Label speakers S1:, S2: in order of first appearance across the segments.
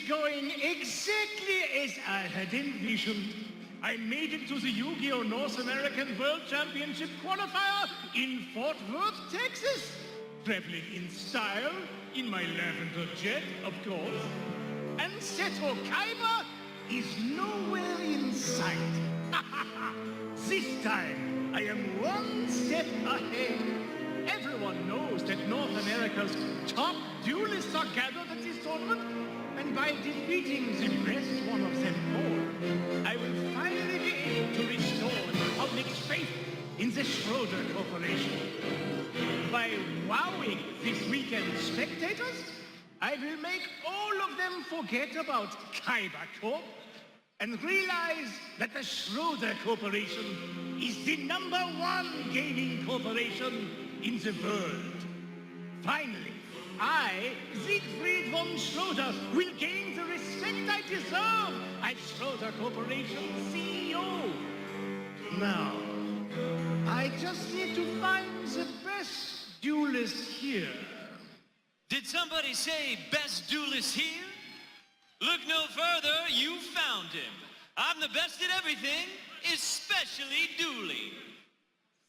S1: going exactly as I had envisioned. I made it to the Yu-Gi-Oh! North American World Championship Qualifier in Fort Worth, Texas. Traveling in style, in my lavender jet, of course. And Seto Kaiba is nowhere in sight. This time, I am one step ahead. Everyone knows that North America's top duelists are gathered at this tournament, and by defeating the best one of them all, I will finally be able to restore the public's faith in the Schroeder Corporation. By wowing this weekend's spectators, I will make all of them forget about Kaiba Corp and realize that the Schroeder Corporation is the #1 gaming corporation in the world. Finally, I, Zigfried von Schroeder, will gain the respect I deserve as Schroeder Corporation CEO. Now, I just need to find the best duelist here.
S2: Did somebody say best duelist here? Look no further, you found him. I'm the best at everything, especially dueling.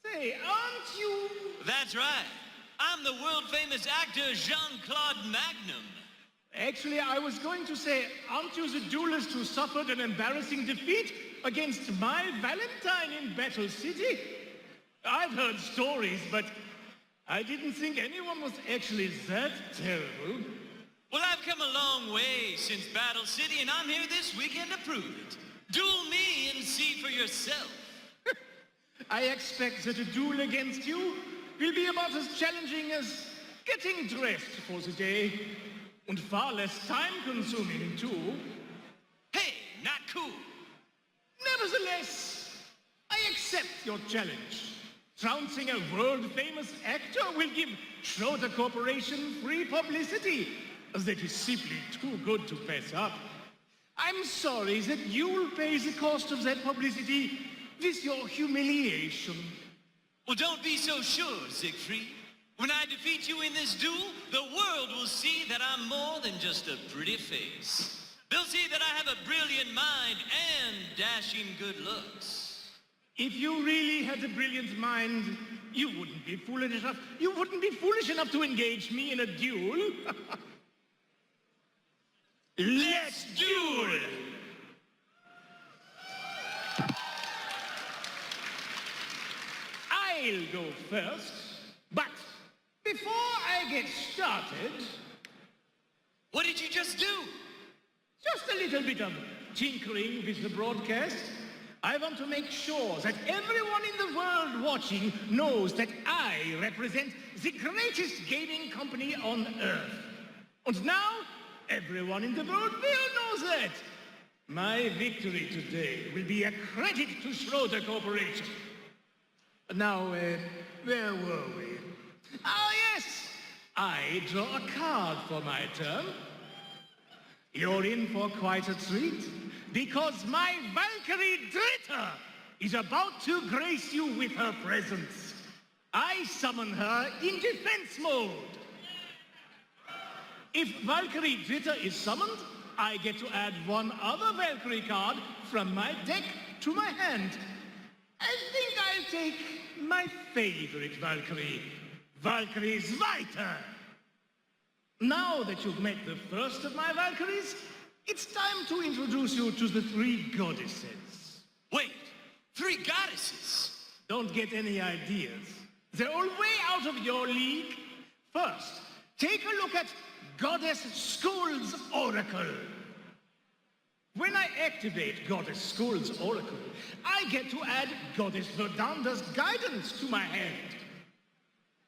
S1: Say, aren't you...
S2: That's right. I'm the world-famous actor Jean-Claude Magnum.
S1: Actually, I was going to say, aren't you the duelist who suffered an embarrassing defeat against my Valentine in Battle City? I've heard stories, but I didn't think anyone was actually that terrible.
S2: Well, I've come a long way since Battle City, and I'm here this weekend to prove it. Duel me and see for yourself.
S1: I expect that a duel against you will be about as challenging as getting dressed for the day, and far less time-consuming, too.
S2: Hey, not cool.
S1: Nevertheless, I accept your challenge. Trouncing a world-famous actor will give Schroeder Corporation free publicity that is simply too good to pass up. I'm sorry that you'll pay the cost of that publicity with your humiliation.
S2: Well, don't be so sure, Zigfried. When I defeat you in this duel, the world will see that I'm more than just a pretty face. They'll see that I have a brilliant mind and dashing good looks.
S1: If you really had a brilliant mind, you wouldn't be foolish enough to engage me in a duel. Let's duel! I'll go first, but before I get started...
S2: What did you just do?
S1: Just a little bit of tinkering with the broadcast. I want to make sure that everyone in the world watching knows that I represent the greatest gaming company on Earth. And now, everyone in the world will know that. My victory today will be a credit to Schroeder Corporation. Now, where were we? Oh, yes! I draw a card for my turn. You're in for quite a treat, because my Valkyrie Dritter is about to grace you with her presence. I summon her in defense mode. If Valkyrie Dritter is summoned, I get to add one other Valkyrie card from my deck to my hand. I think I'll take my favorite Valkyrie, Valkyrie Zweiter. Now that you've met the first of my Valkyries, it's time to introduce you to the 3 goddesses.
S2: Wait, 3 goddesses?
S1: Don't get any ideas. They're all way out of your league. First, take a look at Goddess Skull's Oracle. When I activate Goddess Skull's Oracle, I get to add Goddess Verdunda's Guidance to my hand.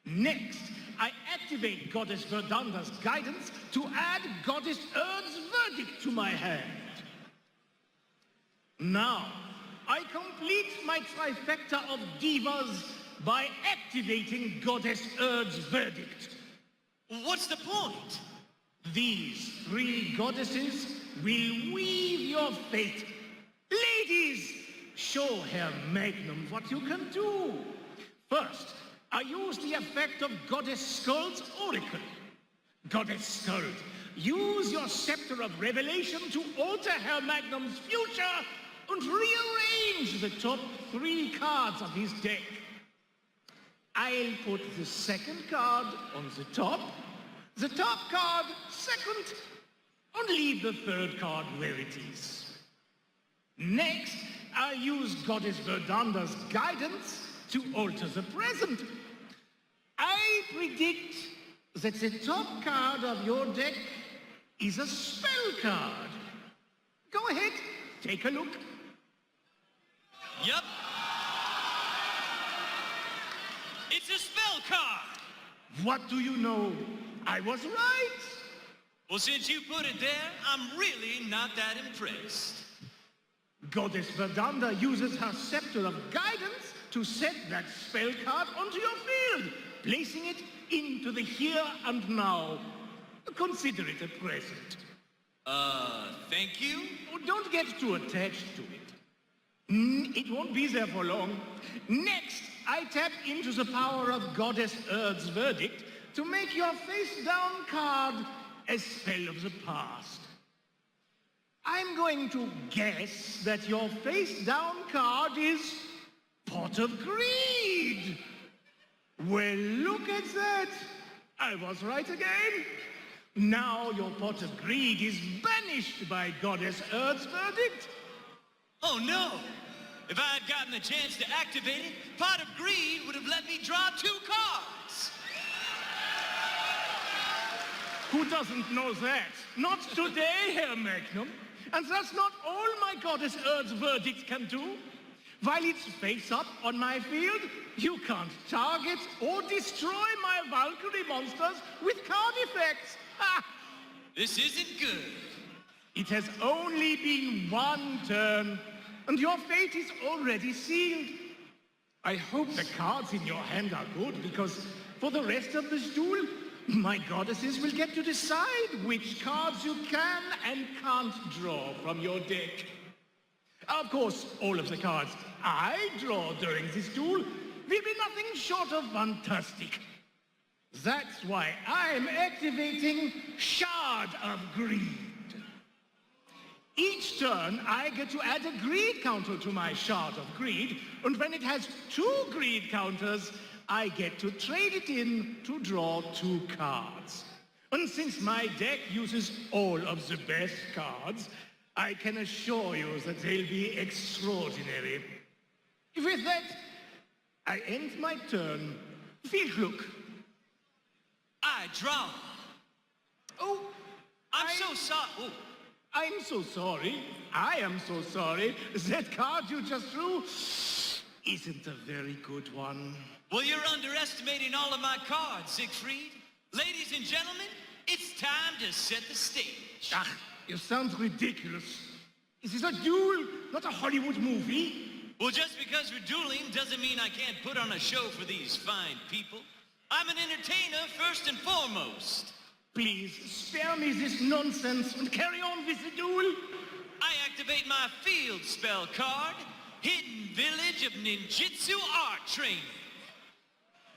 S1: Next, I activate Goddess Verdunda's Guidance to add Goddess Erd's Verdict to my hand. Now, I complete my trifecta of divas by activating Goddess Erd's Verdict.
S2: What's the point?
S1: These 3 goddesses will weave your fate. Ladies, show Herr Magnum what you can do. First, I use the effect of Goddess Skull's Oracle. Goddess Skull, use your Scepter of Revelation to alter Herr Magnum's future and rearrange the top 3 cards of his deck. I'll put the second card on the top card second, and leave the third card where it is. Next, I'll use Goddess Verdunda's guidance to alter the present. I predict that the top card of your deck is a spell card. Go ahead, take a look.
S2: Yup. It's a spell card.
S1: What do you know? I was right.
S2: Well, since you put it there, I'm really not that impressed.
S1: Goddess Verdunda uses her Scepter of Guidance to set that spell card onto your field, placing it into the here and now. Consider it a present.
S2: Thank you?
S1: Oh, don't get too attached to it. It won't be there for long. Next, I tap into the power of Goddess Erd's verdict to make your face-down card a spell of the past. I'm going to guess that your face-down card is Pot of Greed. Well, look at that. I was right again. Now your Pot of Greed is banished by Goddess Erd's verdict.
S2: Oh, no. If I had gotten the chance to activate it, Pot of Greed would have let me draw 2 cards.
S1: Who doesn't know that? Not today, Herr Magnum. And that's not all my Goddess Erd's verdict can do. While it's face up on my field, you can't target or destroy my Valkyrie monsters with card effects. Ha!
S2: This isn't good.
S1: It has only been 1 turn, and your fate is already sealed. I hope the cards in your hand are good, because for the rest of this duel, my goddesses will get to decide which cards you can and can't draw from your deck. Of course, all of the cards I draw during this duel will be nothing short of fantastic. That's why I'm activating Shard of Greed. Each turn, I get to add a greed counter to my Shard of Greed, and when it has 2 greed counters, I get to trade it in to draw 2 cards. And since my deck uses all of the best cards, I can assure you that they'll be extraordinary. With that, I end my turn. Viel Glück.
S2: I draw.
S1: Oh,
S2: I'm so sorry. Oh.
S1: I'm so sorry. I am so sorry. That card you just drew isn't a very good one.
S2: Well, you're underestimating all of my cards, Zigfried. Ladies and gentlemen, it's time to set the stage.
S1: Ah, you sound ridiculous. This is a duel, not a Hollywood movie.
S2: Well, just because we're dueling doesn't mean I can't put on a show for these fine people. I'm an entertainer first and foremost.
S1: Please, spare me this nonsense and carry on with the duel.
S2: I activate my field spell card, Hidden Village of Ninjutsu Art Training.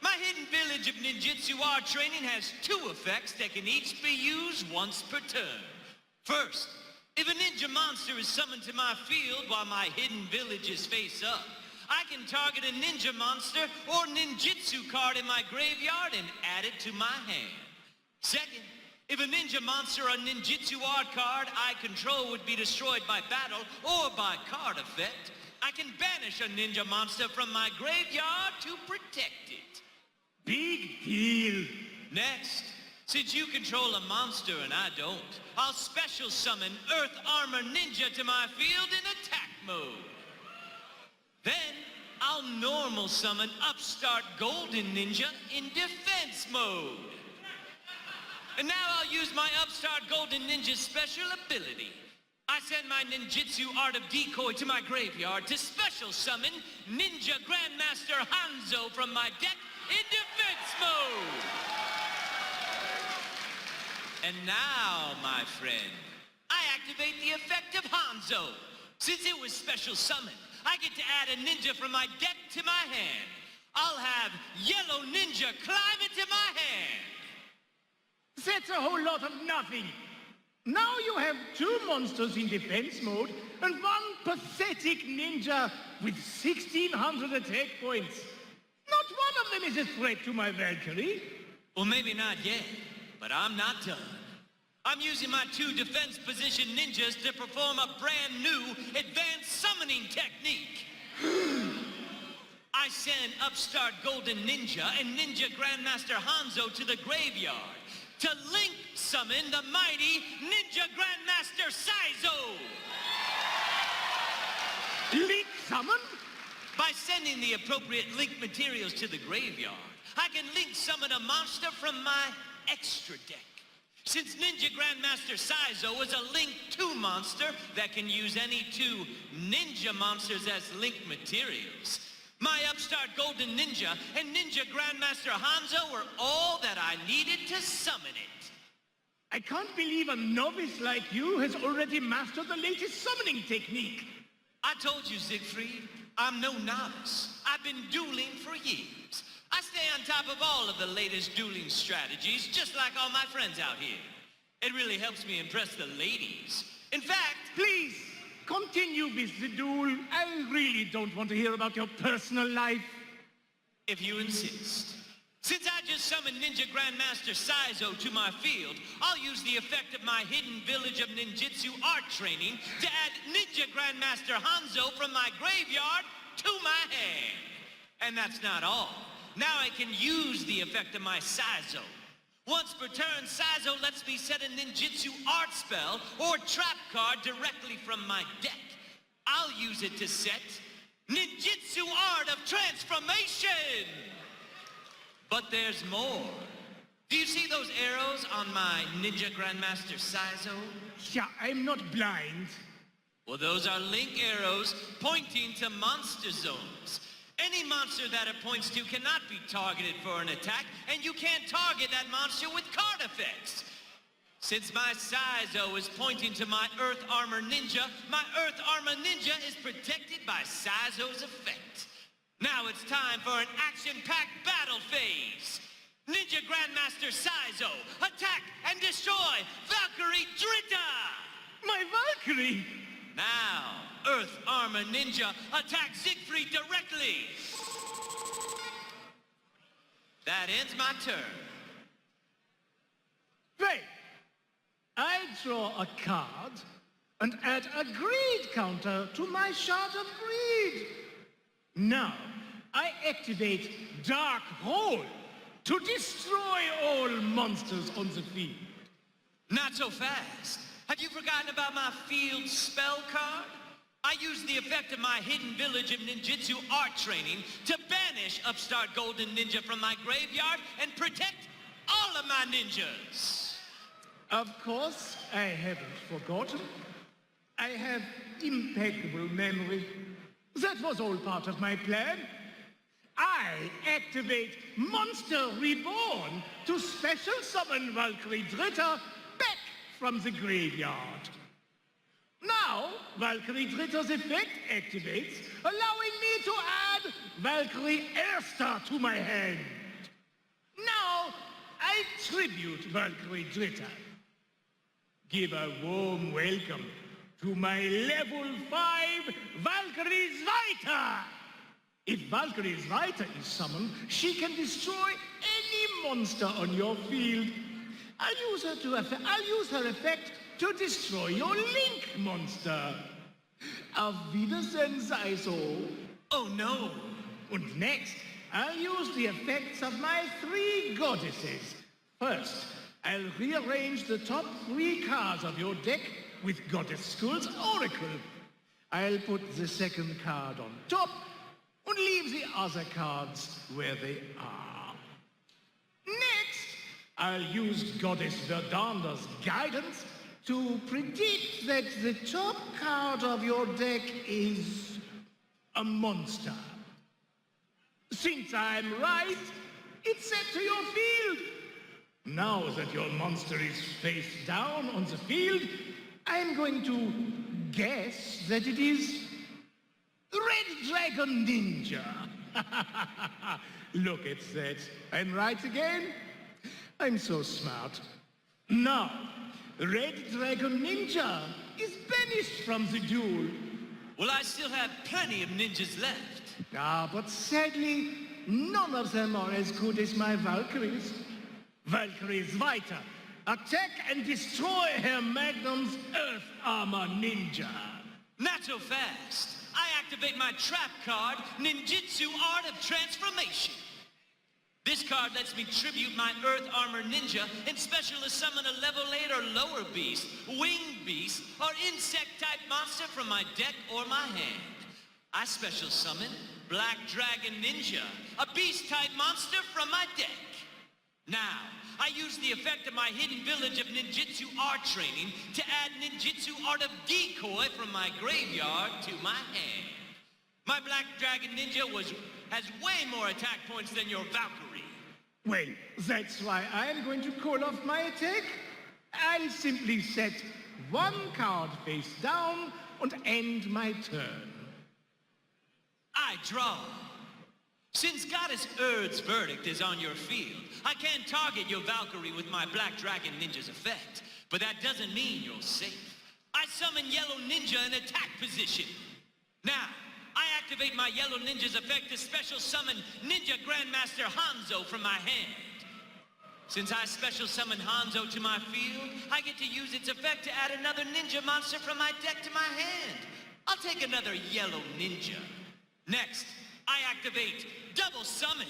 S2: My Hidden Village of Ninjutsu Art Training has 2 effects that can each be used once per turn. First, if a ninja monster is summoned to my field while my Hidden Village is face up, I can target a ninja monster or ninjutsu card in my graveyard and add it to my hand. Second, if a ninja monster or ninjutsu art card I control would be destroyed by battle or by card effect, I can banish a ninja monster from my graveyard to protect it.
S1: Big deal.
S2: Next, since you control a monster and I don't, I'll special summon Earth Armor Ninja to my field in attack mode. Then, I'll normal summon Upstart Golden Ninja in defense mode. And now I'll use my Upstart Golden Ninja's special ability. I send my ninjutsu art of decoy to my graveyard to special summon Ninja Grandmaster Hanzo from my deck in defense mode. And now, my friend, I activate the effect of Hanzo. Since it was special summoned, I get to add a ninja from my deck to my hand. I'll have Yellow Ninja climb into my hand.
S1: That's a whole lot of nothing. Now you have 2 monsters in defense mode and 1 pathetic ninja with 1,600 attack points. Not one of them is a threat to my Valkyrie.
S2: Well, maybe not yet, but I'm not done. I'm using my 2 defense position ninjas to perform a brand new advanced summoning technique. I send upstart Golden Ninja and Ninja Grandmaster Hanzo to the graveyard to link summon the mighty Ninja Grandmaster Saizo.
S1: Link summon?
S2: By sending the appropriate link materials to the graveyard, I can link summon a monster from my extra deck. Since Ninja Grandmaster Saizo is a Link 2 monster that can use any 2 ninja monsters as link materials, my upstart Golden Ninja and Ninja Grandmaster Hanzo were all that I needed to summon it.
S1: I can't believe a novice like you has already mastered the latest summoning technique.
S2: I told you, Zigfried, I'm no novice. I've been dueling for years. I stay on top of all of the latest dueling strategies, just like all my friends out here. It really helps me impress the ladies. In fact,
S1: Please, continue with the duel. I really don't want to hear about your personal life.
S2: if you insist. Since I just summoned Ninja Grandmaster Saizo to my field, I'll use the effect of my hidden village of ninjutsu art training to add Ninja Grandmaster Hanzo from my graveyard to my hand. And that's not all. Now I can use the effect of my Saizo. Once per turn, Saizo lets me set a ninjutsu art spell or trap card directly from my deck. I'll use it to set Ninjutsu Art of Transformation! But there's more. Do you see those arrows on my Ninja Grandmaster Saizo?
S1: Yeah, I'm not blind.
S2: Well, those are link arrows pointing to monster zones. Any monster that it points to cannot be targeted for an attack, and you can't target that monster with card effects. Since my Saizo is pointing to my Earth Armor Ninja, my Earth Armor Ninja is protected by Saizo's effect. Now it's time for an action-packed battle phase. Ninja Grandmaster Saizo, attack and destroy Valkyrie Dritta!
S1: My Valkyrie!
S2: Now, Earth Armor Ninja, attack Zigfried directly! That ends my turn.
S1: Wait. I draw a card and add a greed counter to my shard of greed. Now, I activate Dark Hole to destroy all monsters on the field.
S2: Not so fast. Have you forgotten about my field spell card? I use the effect of my hidden village of ninjutsu art training to banish upstart Golden Ninja from my graveyard and protect all of my ninjas.
S1: Of course, I haven't forgotten. I have impeccable memory. That was all part of my plan. I activate Monster Reborn to special summon Valkyrie Dritta back from the graveyard. Now, Valkyrie Dritta's effect activates, allowing me to add Valkyrie Erster to my hand. Now, I tribute Valkyrie Dritta. Give a warm welcome to my level 5 Valkyrie Zweiter! If Valkyrie Zweiter is summoned, she can destroy any monster on your field. I'll use her effect to destroy your Link monster. Auf Wiedersehen, Saizo.
S2: Oh no!
S1: And next, I'll use the effects of my 3 goddesses. First, I'll rearrange the top 3 cards of your deck with Goddess Skull's Oracle. I'll put the second card on top and leave the other cards where they are. Next, I'll use Goddess Verdander's Guidance to predict that the top card of your deck is a monster. Since I'm right, it's set to your field. Now that your monster is face down on the field, I'm going to guess that it is Red Dragon Ninja. Look at that. I'm right again. I'm so smart. Now, Red Dragon Ninja is banished from the duel.
S2: Well, I still have plenty of ninjas left.
S1: Ah, but sadly, none of them are as good as my Valkyries. Valkyries weiter. Attack and destroy Herr Magnum's Earth Armor Ninja.
S2: Not so fast. I activate my trap card, Ninjutsu Art of Transformation. This card lets me tribute my Earth Armor Ninja and specially summon a level 8 or lower beast, winged beast, or insect-type monster from my deck or my hand. I special summon Black Dragon Ninja, a beast-type monster from my deck. Now, I use the effect of my hidden village of ninjutsu art training to add ninjutsu art of decoy from my graveyard to my hand. My Black Dragon Ninja has way more attack points than your Valkyrie.
S1: Well, that's why I'm going to call off my attack. I'll simply set one card face down and end my turn.
S2: I draw. Since Goddess Erd's verdict is on your field, I can't target your Valkyrie with my Black Dragon Ninja's effect, but that doesn't mean you're safe. I summon Yellow Ninja in attack position. Now, I activate my Yellow Ninja's effect to special summon Ninja Grandmaster Hanzo from my hand. Since I special summon Hanzo to my field, I get to use its effect to add another ninja monster from my deck to my hand. I'll take another Yellow Ninja. Next, I activate Double Summon.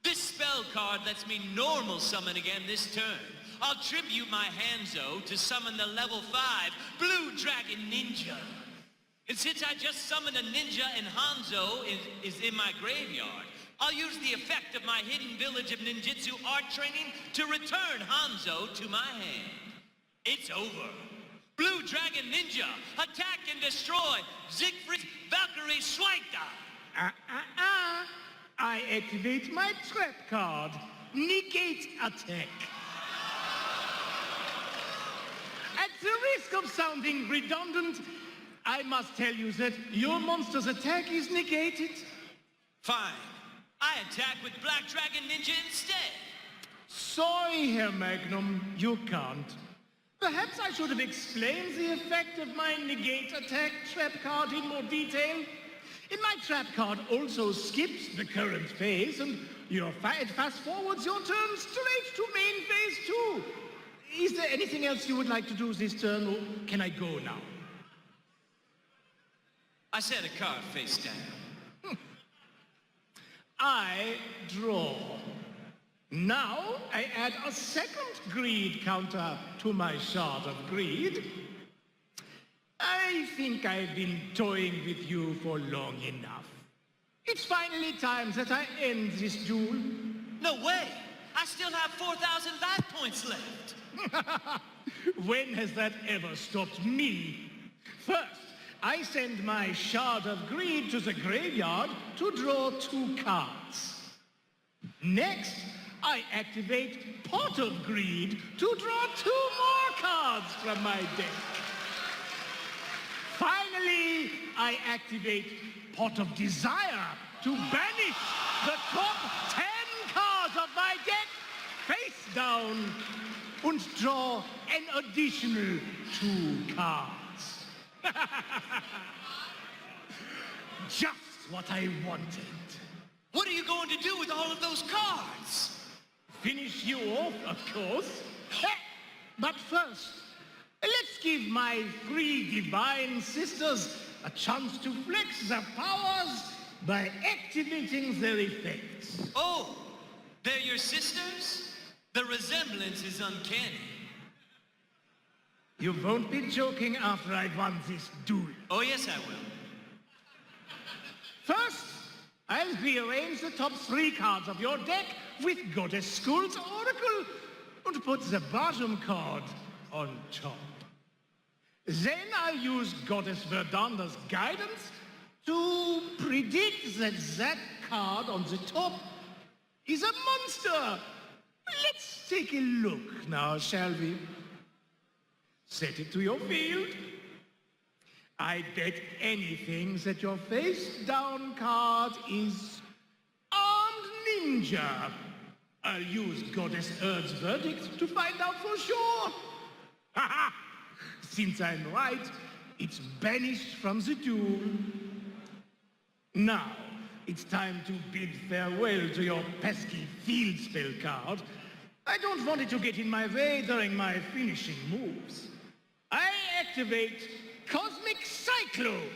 S2: This spell card lets me normal summon again this turn. I'll tribute my Hanzo to summon the level 5 Blue Dragon Ninja. And since I just summoned a ninja and Hanzo is in my graveyard, I'll use the effect of my hidden village of ninjutsu art training to return Hanzo to my hand. It's over. Blue Dragon Ninja, attack and destroy Zigfried Valkyrie Schroeder.
S1: I activate my trap card. Negate attack. At the risk of sounding redundant, I must tell you that your monster's attack is negated.
S2: Fine. I attack with Black Dragon Ninja instead.
S1: Sorry, Herr Magnum, you can't. Perhaps I should have explained the effect of my negate attack trap card in more detail. My trap card also skips the current phase, and it fast forwards your turn straight to main phase 2. Is there anything else you would like to do this turn, or can I go now?
S2: I set a card face down.
S1: I draw. Now I add a second greed counter to my shard of greed. I think I've been toying with you for long enough. It's finally time that I end this duel.
S2: No way! I still have 4,000 life points left.
S1: When has that ever stopped me? First, I send my Shard of Greed to the graveyard to draw 2 cards. Next, I activate Pot of Greed to draw 2 more cards from my deck. Finally, I activate Pot of Desire to banish the top 10 cards of my deck face down and draw an additional 2 cards. Just what I wanted.
S2: What are you going to do with all of those cards?
S1: Finish you off, of course. But first, let's give my 3 divine sisters a chance to flex their powers by activating their effects.
S2: Oh, they're your sisters? The resemblance is uncanny.
S1: You won't be joking after I've won this duel.
S2: Oh, yes, I will.
S1: First, I'll rearrange the top 3 cards of your deck with Goddess Skull's Oracle and put the bottom card on top. Then I'll use Goddess Verdunda's Guidance to predict that that card on the top is a monster. Let's take a look now, shall we? Set it to your field. I bet anything that your face-down card is Armed Ninja. I'll use Goddess Erd's verdict to find out for sure. Haha! Since I'm right, it's banished from the duel. Now, it's time to bid farewell to your pesky field spell card. I don't want it to get in my way during my finishing moves. I activate Cosmic Cyclone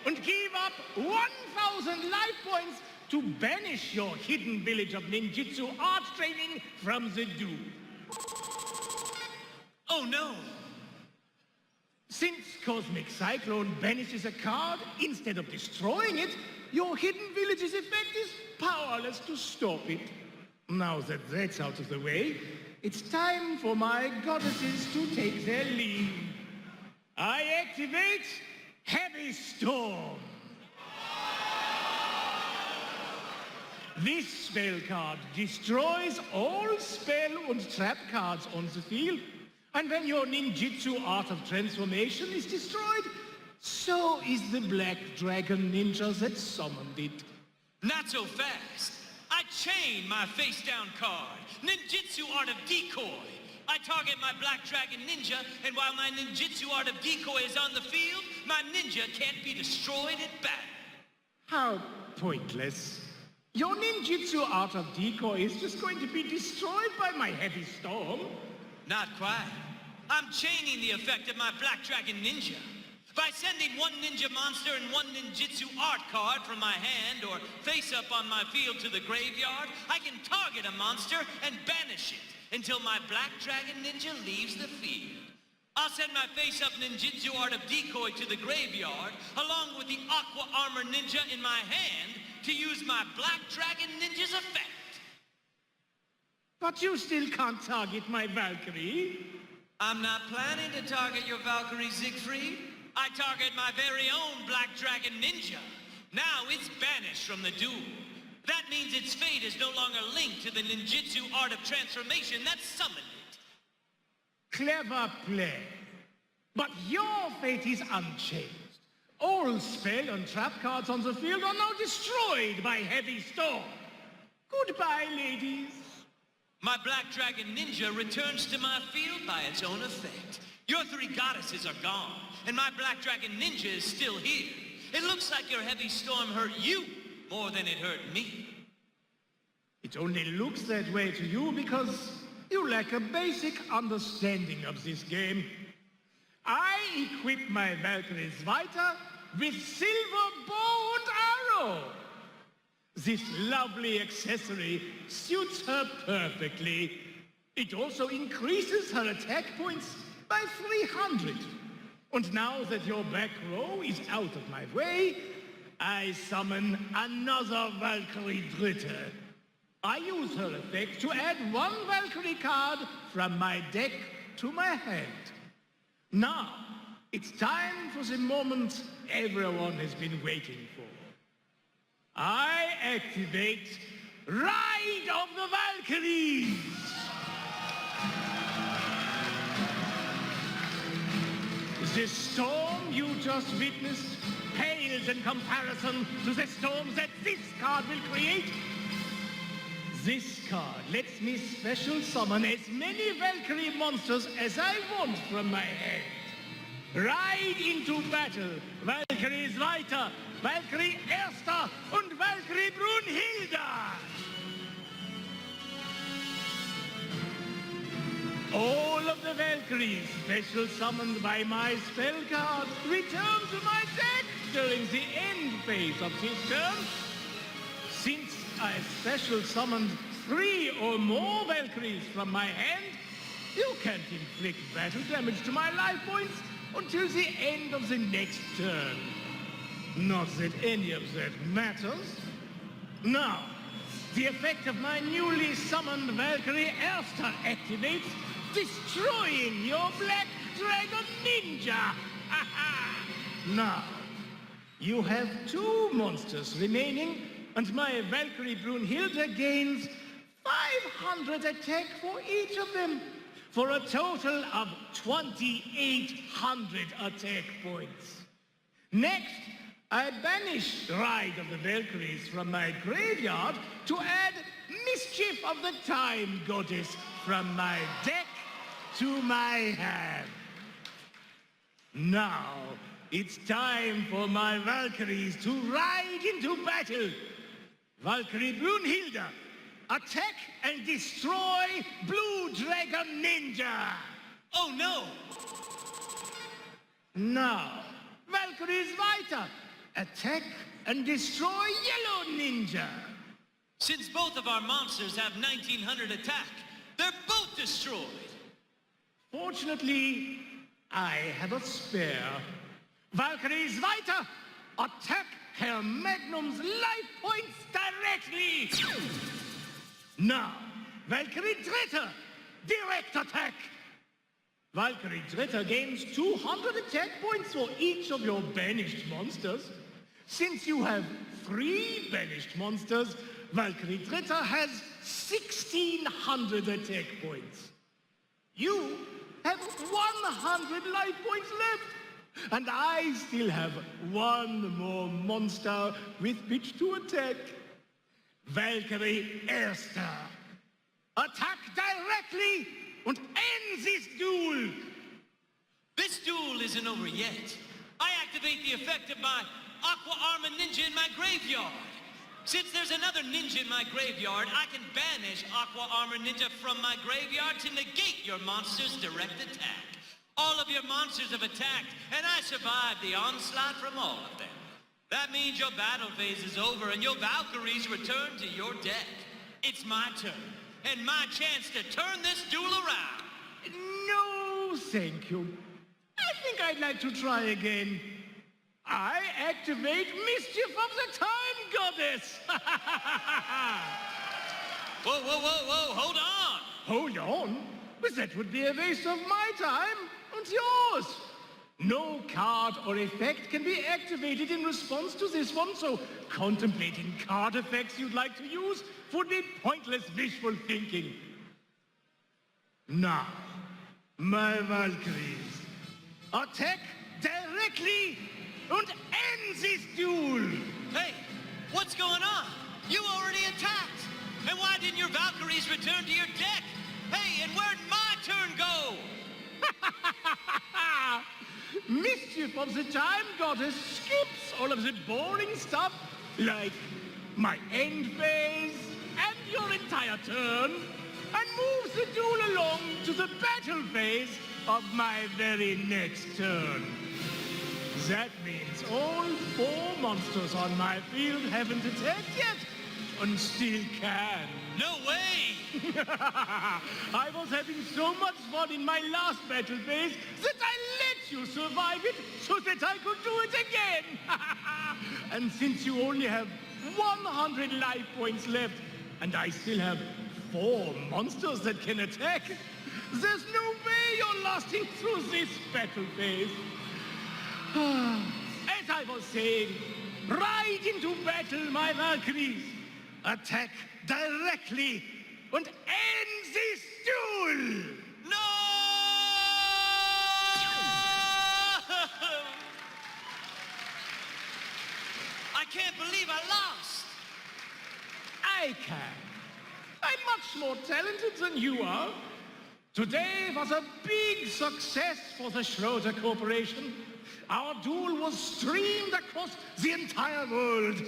S1: and give up 1,000 life points to banish your hidden village of ninjutsu art training from the duel.
S2: Oh no!
S1: Since Cosmic Cyclone banishes a card instead of destroying it, your hidden village's effect is powerless to stop it. Now that that's out of the way, it's time for my goddesses to take their leave. I activate Heavy Storm. This spell card destroys all spell and trap cards on the field, and when your ninjutsu art of transformation is destroyed, so is the black dragon ninja that summoned it.
S2: Not so fast. I chain my face-down card, Ninjutsu Art of Decoy. I target my Black Dragon Ninja, and while my Ninjutsu Art of Decoy is on the field, my ninja can't be destroyed at battle.
S1: How pointless. Your Ninjutsu Art of Decoy is just going to be destroyed by my Heavy Storm.
S2: Not quite. I'm chaining the effect of my Black Dragon Ninja. By sending one ninja monster and one ninjutsu art card from my hand or face up on my field to the graveyard, I can target a monster and banish it until my Black Dragon Ninja leaves the field. I'll send my face up ninjutsu art of decoy to the graveyard along with the aqua armor ninja in my hand to use my Black Dragon Ninja's effect.
S1: But you still can't target my Valkyrie.
S2: I'm not planning to target your Valkyrie, Zigfried. I target my very own Black Dragon Ninja. Now it's banished from the duel. That means its fate is no longer linked to the ninjutsu art of transformation that summoned it.
S1: Clever play. But your fate is unchanged. All spell and trap cards on the field are now destroyed by Heavy Storm. Goodbye, ladies.
S2: My Black Dragon Ninja returns to my field by its own effect. Your three goddesses are gone, and my Black Dragon Ninja is still here. It looks like your Heavy Storm hurt you more than it hurt me.
S1: It only looks that way to you because you lack a basic understanding of this game. I equip my Valkyrie Vita with silver bow and arrow. This lovely accessory suits her perfectly. It also increases her attack points by 300. And now that your back row is out of my way, I summon another Valkyrie Dritte. I use her effect to add one Valkyrie card from my deck to my hand. Now, it's time for the moment everyone has been waiting for. I activate Ride of the Valkyries! The storm you just witnessed pales in comparison to the storms that this card will create. This card lets me special summon as many Valkyrie monsters as I want from my hand. Ride into battle, Valkyrie Vita, Valkyrie Erster, and Valkyrie Brunhilde! All of the Valkyries, special summoned by my spell card, return to my deck during the end phase of this turn. Since I special summoned 3 or more Valkyries from my hand, you can't inflict battle damage to my life points until the end of the next turn. Not that any of that matters. Now, the effect of my newly summoned Valkyrie Erster activates, destroying your Black Dragon Ninja! Now, you have 2 monsters remaining, and my Valkyrie Brunhilde gains 500 attack for each of them, for a total of 2,800 attack points. Next, I banish Ride of the Valkyries from my graveyard to add Mischief of the Time Goddess from my deck to my hand. Now, it's time for my Valkyries to ride into battle. Valkyrie Brunhilde, attack and destroy Blue Dragon Ninja.
S2: Oh no!
S1: Now, Valkyrie Zweiter, attack and destroy Yellow Ninja.
S2: Since both of our monsters have 1900 attack, they're both destroyed.
S1: Fortunately, I have a spare. Valkyrie Zweiter, attack Herr Magnum's life points directly. Now, Valkyrie Dritter, direct attack. Valkyrie Dritter gains 200 attack points for each of your banished monsters. Since you have 3 banished monsters, Valkyrie Dritter has 1600 attack points. You have 100 life points left, and I still have 1 more monster with which to attack. Valkyrie Erster, attack directly and end this duel!
S2: This duel isn't over yet. I activate the effect of my Aqua Armor Ninja in my graveyard. Since there's another ninja in my graveyard, I can banish Aqua Armor Ninja from my graveyard to negate your monster's direct attack. All of your monsters have attacked, and I survived the onslaught from all of them. That means your battle phase is over and your Valkyries return to your deck. It's my turn, and my chance to turn this duel around.
S1: No, thank you. I think I'd like to try again. I activate Mischief of the Time Goddess!
S2: Whoa, whoa, whoa, whoa, hold on!
S1: Hold on? But that would be a waste of my time and yours. No card or effect can be activated in response to this one, so contemplating card effects you'd like to use would be pointless wishful thinking. Now, my Valkyries, attack directly and end this duel!
S2: Hey, what's going on? You already attacked! And why didn't your Valkyries return to your deck? Hey, and where'd my turn go?
S1: Mischief of the Time Goddess skips all of the boring stuff, like my end phase and your entire turn, and moves the duel along to the battle phase of my very next turn. That means all 4 monsters on my field haven't attacked yet, and still can.
S2: No way!
S1: I was having so much fun in my last battle phase that I let you survive it so that I could do it again. And since you only have 100 life points left, and I still have 4 monsters that can attack, there's no way you're lasting through this battle phase. As I was saying, ride into battle, my Valkyries. Attack directly and end this duel!
S2: No! I can't believe I lost!
S1: I can. I'm much more talented than you are. Today was a big success for the Schroeder Corporation. Our duel was streamed across the entire world.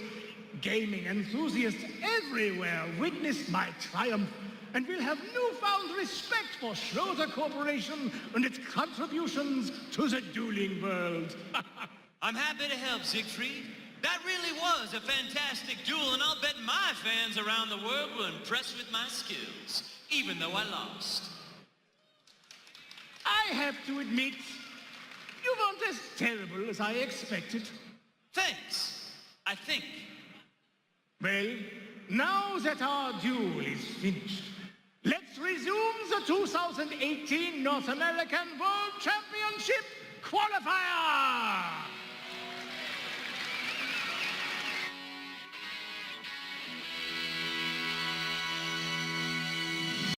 S1: Gaming enthusiasts everywhere witnessed my triumph and will have newfound respect for Schroeder Corporation and its contributions to the dueling world.
S2: I'm happy to help, Zigfried. That really was a fantastic duel, and I'll bet my fans around the world were impressed with my skills, even though I lost.
S1: I have to admit, you weren't as terrible as I expected.
S2: Thanks, I think.
S1: Well, now that our duel is finished, let's resume the 2018 North American World Championship Qualifier!